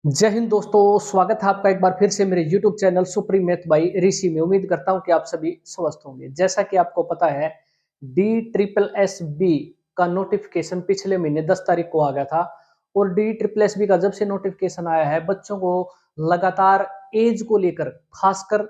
जय हिंद दोस्तों, स्वागत है आपका एक बार फिर से मेरे YouTube channel supreme math by Rishi में। उम्मीद करता हूं कि आप सभी स्वस्थ होंगे। जैसा कि आपको पता है, DSSB का नोटिफिकेशन पिछले महीने 10 तारीख को आ गया था। और DSSB का जब से नोटिफिकेशन आया है, बच्चों को लगातार एज को लेकर, खासकर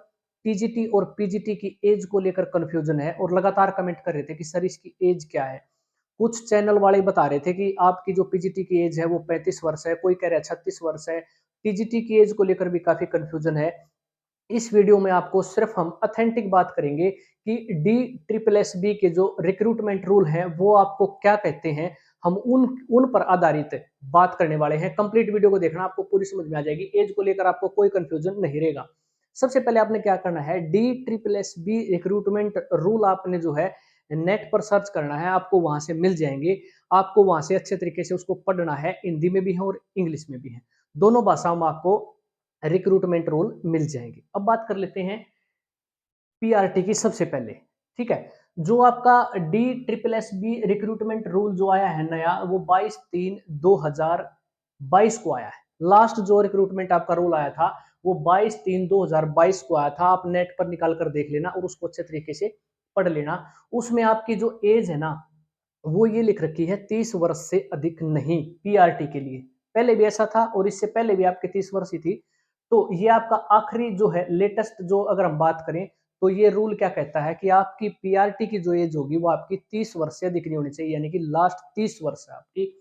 टीजीटी और पीजीटी की एज को लेकर कंफ्यूजन है और लगातार कमेंट कर रहे थे कि सर इसकी एज क्या है। कुछ चैनल वाले बता रहे थे कि आपकी जो पीजीटी की एज है वो 35 वर्ष है, कोई कह रहा है 36 वर्ष है। टीजीटी की एज को लेकर भी काफी कंफ्यूजन है। इस वीडियो में आपको सिर्फ हम ऑथेंटिक बात करेंगे कि DSSB के जो रिक्रूटमेंट रूल हैं वो आपको क्या कहते हैं। हम उन उन पर आधारित बात करने वाले हैं। कंप्लीट वीडियो को देखना, आपको पूरी समझ में आ जाएगी। एज को लेकर आपको कोई कंफ्यूजन नहीं रहेगा। सबसे पहले आपने क्या करना है, DSSB रिक्रूटमेंट रूल आपने जो है नेट पर सर्च करना है, आपको वहां से मिल जाएंगे। आपको वहां से अच्छे तरीके से उसको पढ़ना है। हिंदी में भी है और इंग्लिश में भी है, दोनों भाषाओं में आपको रिक्रूटमेंट रूल मिल जाएंगे। अब बात कर लेते हैं पीआरटी की। सबसे पहले ठीक है, जो आपका DSSB रिक्रूटमेंट रूल जो आया है नया, वो 22/3/2022 को आया है। लास्ट जो रिक्रूटमेंट आपका रूल आया था वो 22/3/2022 को आया था। आप नेट पर निकाल कर देख लेना और उसको अच्छे तरीके से पढ़ लेना। उसमें आपकी जो एज है ना, वो ये लिख रखी है 30 वर्ष से अधिक नहीं पीआरटी के लिए। पहले भी ऐसा था और इससे पहले भी आपके 30 वर्ष ही थी। तो ये आपका आखिरी जो है लेटेस्ट, जो अगर हम बात करें तो ये रूल क्या कहता है कि आपकी पीआरटी की जो एज होगी वो आपकी 30 वर्ष से अधिक नहीं होनी चाहिए, यानी कि लास्ट 30 वर्ष है आपकी।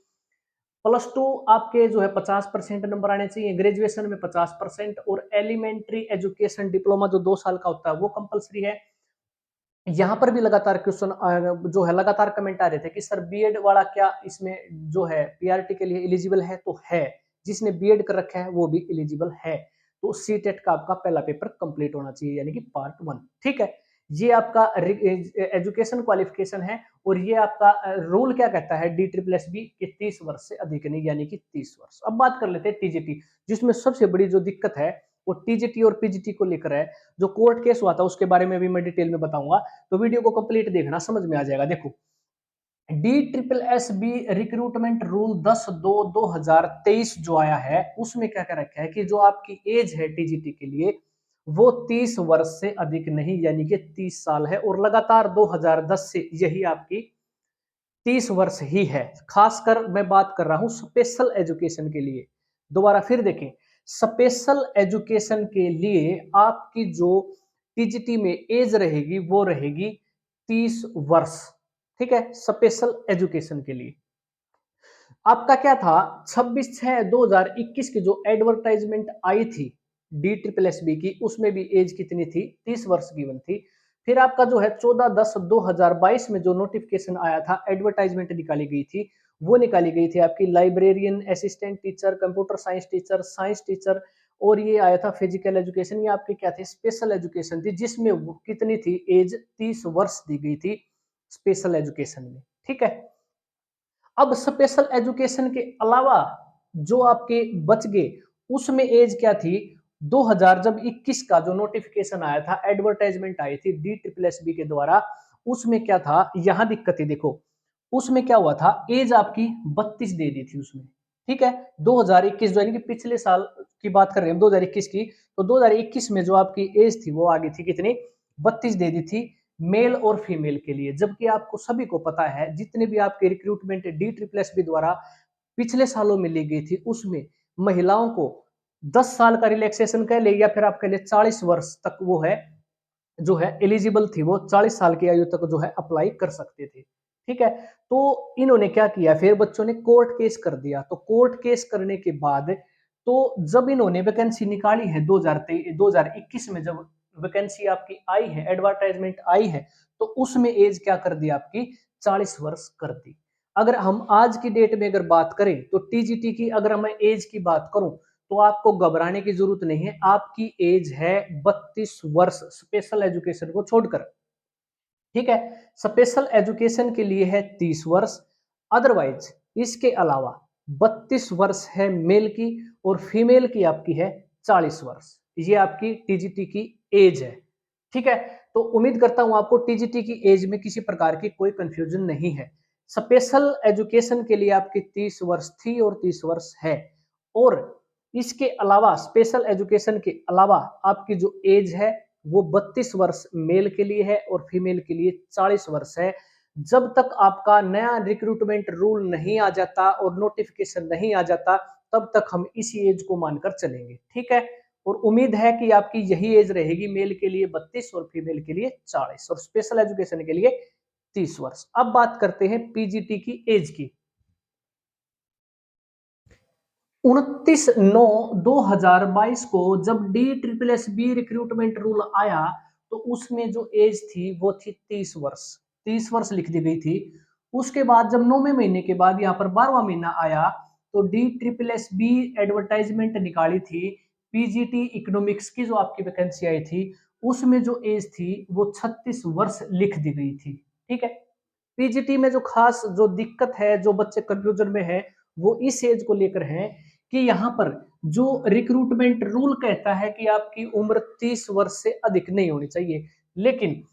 +2 आपके जो है 50% नंबर आने चाहिए, ग्रेजुएशन में 50%, और एलिमेंट्री एजुकेशन डिप्लोमा जो 2 साल का होता है वो कंपलसरी है। यहाँ पर भी लगातार क्वेश्चन जो है, लगातार कमेंट आ रहे थे कि सर बीएड वाला क्या इसमें जो है पीआरटी के लिए एलिजिबल है? तो है, जिसने बीएड कर रखा है वो भी एलिजिबल है। तो सीटेट का आपका पहला पेपर कंप्लीट होना चाहिए, यानी कि पार्ट 1। ठीक है, ये आपका एजुकेशन क्वालिफिकेशन है। और ये आपका रूल क्या कहता है DSSB के 30 वर्ष से अधिक नहीं, यानी कि 30 वर्ष। अब बात कर लेते हैं टीजीटी, जिसमें सबसे बड़ी जो दिक्कत है वो टीजीटी और पीजीटी को लेकर है। जो कोर्ट केस हुआ था उसके बारे में भी मैं डिटेल में बताऊंगा, तो वीडियो को कंप्लीट देखना, समझ में आ जाएगा। देखो, DSSB रिक्रूटमेंट रूल 10/2/2023 जो आया है, उसमें क्या क्या रखा है कि जो आपकी एज है टीजीटी के लिए वो 30 वर्ष से अधिक नहीं, यानी कि 30 साल है। और लगातार 2010 से यही आपकी 30 वर्ष ही है। खासकर मैं बात कर रहा हूं स्पेशल एजुकेशन के लिए। दोबारा फिर देखें, स्पेशल एजुकेशन के लिए आपकी जो टीजीटी में एज रहेगी वो रहेगी 30 वर्ष। ठीक है, स्पेशल एजुकेशन के लिए आपका क्या था, 26/6/2021 की जो एडवर्टाइजमेंट आई थी DSSB की, उसमें भी एज कितनी थी, 30 वर्ष गिवन थी। फिर आपका जो है 14/10/2022 में जो नोटिफिकेशन आया था, एडवर्टाइजमेंट निकाली गई थी, वो निकाली गई थी आपकी librarian assistant teacher, computer science teacher, science teacher. और ये आया था फिजिकल एजुकेशन। ये आपकी क्या थी, स्पेशल एजुकेशन थी, जिसमें कितनी थी एज, 30 वर्ष दी गई थी स्पेशल एजुकेशन में। ठीक है, अब स्पेशल एजुकेशन के अलावा जो आपके बच गए, उसमें एज क्या थी, 2000 जब 21 का जो नोटिफिकेशन आया था, एडवर्टाइजमेंट आई थी DSSB के द्वारा, उसमें क्या था, यहां दिक्कत है। देखो, उसमें क्या हुआ था, एज आपकी 32 दे दी थी उसमें। ठीक है, 2021 जो यानी कि पिछले साल की बात कर रहे हैं 2021 की, तो 2021 में जो आपकी एज थी वो आ गई थी कितनी, 32 दे दी थी मेल और फीमेल के लिए। जबकि आपको सभी को पता है, जितने भी आपके रिक्रूटमेंट DSSB द्वारा पिछले सालों में ली गई थी, उसमें महिलाओं को 10 साल का रिलैक्सेशन कह ले, या फिर आपके लिए 40 वर्ष तक वो है जो है एलिजिबल थी, वो 40 साल की आयु तक जो है अप्लाई कर सकते थे। ठीक है, तो इन्होंने क्या किया, फिर बच्चों ने कोर्ट केस कर दिया। तो कोर्ट केस करने के बाद, तो जब इन्होंने वैकेंसी निकाली है 2021 में, जब वैकेंसी आपकी आई है, एडवर्टाइजमेंट आई है, तो उसमें एज क्या कर दी आपकी, 40 वर्ष कर दी। अगर हम आज की डेट में अगर बात करें तो टीजीटी की अगर मैं एज की बात करूं, तो आपको घबराने की जरूरत नहीं है। आपकी एज है 32 वर्ष स्पेशल एजुकेशन को छोड़कर। ठीक है, स्पेशल एजुकेशन के लिए है 30 वर्ष। अदरवाइज इसके अलावा 32 वर्ष है मेल की, और फीमेल की आपकी है 40 वर्ष। ये आपकी टीजीटी की एज है। ठीक है, तो उम्मीद करता हूं आपको टीजीटी की एज में किसी प्रकार की कोई कंफ्यूजन नहीं है। स्पेशल एजुकेशन के लिए आपकी 30 वर्ष थी और 30 वर्ष है। और इसके अलावा स्पेशल एजुकेशन के अलावा आपकी जो एज है वो 32 वर्ष मेल के लिए है और फीमेल के लिए 40 वर्ष है। जब तक आपका नया रिक्रूटमेंट रूल नहीं आ जाता और नोटिफिकेशन नहीं आ जाता, तब तक हम इसी एज को मानकर चलेंगे, ठीक है। और उम्मीद है कि आपकी यही एज रहेगी, मेल के लिए 32 और फीमेल के लिए 40 और स्पेशल एजुकेशन के लिए 30 वर्ष। अब बात करते हैं पीजीटी की एज की। 29/9/2022 को जब D triple S B recruitment rule आया, तो उसमें जो एज थी वो थी 30 वर्ष। 30 वर्ष लिख दी गई थी। उसके बाद जब 9वें महीने के बाद यहाँ पर 12वां महीना आया, तो D triple S B advertisement निकाली थी। पीजीटी इकोनॉमिक्स की जो आपकी वैकेंसी आई थी, उसमें जो एज थी वो 36 वर्ष लिख दी गई थी, ठीक है। पीजीटी में जो खास जो दिक्कत है, जो बच्चे कंफ्यूजन में है, वो इस एज को लेकर है कि यहाँ पर जो रिक्रूटमेंट रूल कहता है कि आपकी उम्र 30 वर्ष से अधिक नहीं होनी चाहिए, लेकिन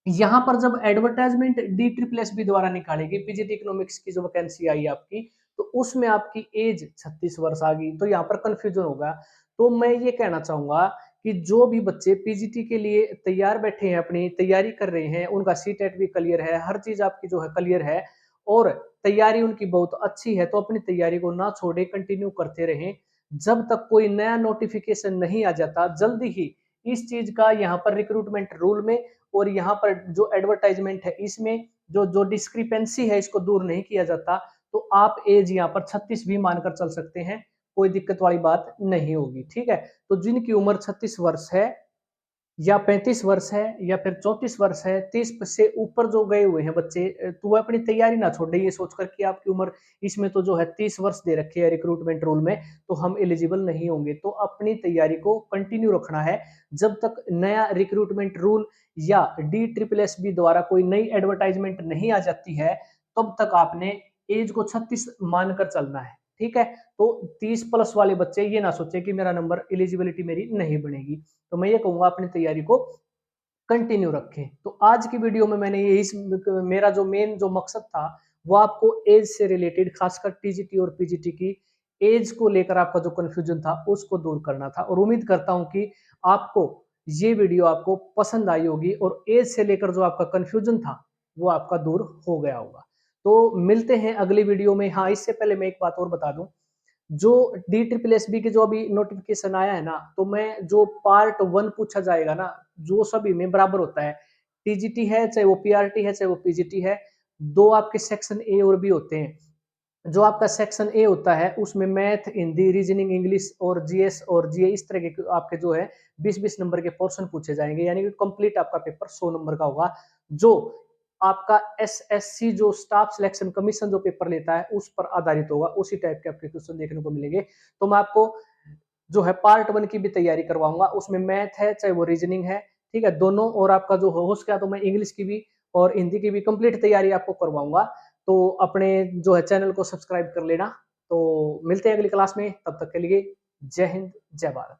यहाँ पर जब advertisement D triple S B द्वारा निकाली गई, पीजीटी इकोनॉमिक्स की जो वैकेंसी आई आपकी, तो उसमें आपकी एज 36 वर्ष आ गई, तो यहाँ पर कंफ्यूजन होगा। तो मैं ये कहना चाहूंगा कि जो भी बच्चे पीजीटी के लिए तैयार बैठे हैं, अपनी तैयारी कर रहे हैं, उनका सीटेट भी क्लियर है, हर चीज आपकी जो है क्लियर है और तैयारी उनकी बहुत अच्छी है, तो अपनी तैयारी को ना छोड़े, कंटिन्यू करते रहें। जब तक कोई नया नोटिफिकेशन नहीं आ जाता, जल्दी ही इस चीज का यहाँ पर रिक्रूटमेंट रूल में और यहाँ पर जो एडवर्टाइजमेंट है इसमें जो जो डिस्क्रिपेंसी है, इसको दूर नहीं किया जाता, तो आप एज यहाँ पर 36 भी मानकर चल सकते हैं, कोई दिक्कत वाली बात नहीं होगी, ठीक है। तो जिनकी उम्र 36 वर्ष है या 35 वर्ष है या फिर 34 वर्ष है, 30 से ऊपर जो गए हुए हैं बच्चे, तो वो अपनी तैयारी ना छोड़े ये सोचकर कि आपकी उम्र इसमें तो जो है 30 वर्ष दे रखी है रिक्रूटमेंट रूल में, तो हम एलिजिबल नहीं होंगे। तो अपनी तैयारी को कंटिन्यू रखना है। जब तक नया रिक्रूटमेंट रूल या डी ट्रिपल एस बी द्वारा कोई नई एडवर्टाइजमेंट नहीं आ जाती है, तब तक आपने एज को 36 मानकर चलना है, ठीक है। तो 30 प्लस वाले बच्चे ये ना सोचे कि मेरा नंबर एलिजिबिलिटी मेरी नहीं बनेगी। तो मैं ये कहूंगा अपनी तैयारी को कंटिन्यू रखें। तो आज की वीडियो में मैंने ये इस मेरा जो मेन जो मकसद था, वो आपको एज से रिलेटेड, खासकर टीजीटी और पीजीटी की एज को लेकर आपका जो कंफ्यूजन था उसको दूर करना था, और उम्मीद करता हूं कि आपको ये वीडियो आपको पसंद आई होगी और एज से लेकर जो आपका कंफ्यूजन था वो आपका दूर हो गया होगा। तो मिलते हैं अगली वीडियो में। हाँ, इससे पहले मैं एक बात और बता दूं, जो डी ट्रिपल एस बी के जो अभी नोटिफिकेशन आया है ना, तो मैं जो पार्ट 1 पूछा जाएगा ना, जो सभी में बराबर होता है, टीजीटी है चाहे वो पीआरटी है चाहे वो पीजीटी है, दो आपके सेक्शन ए और बी होते हैं। जो आपका सेक्शन ए होता है उसमें मैथ, हिंदी, रीजनिंग, इंग्लिश और जीएस और जीए, इस तरह के आपके जो है 20-20 नंबर के पोर्शन पूछे जाएंगे, यानी कि कंप्लीट आपका पेपर 100 नंबर का होगा। जो आपका एसएससी जो स्टाफ सिलेक्शन कमीशन जो पेपर लेता है उस पर आधारित होगा, उसी टाइप के आपके क्वेश्चन देखने को मिलेंगे। तो मैं आपको जो है पार्ट 1 की भी तैयारी करवाऊंगा, उसमें मैथ है चाहे वो रीजनिंग है, ठीक है, दोनों, और आपका जो हो सका तो मैं इंग्लिश की भी और हिंदी की भी कंप्लीट तैयारी आपको करवाऊंगा। तो अपने जो है चैनल को सब्सक्राइब कर लेना। तो मिलते हैं अगली क्लास में, तब तक के लिए जय हिंद, जय भारत।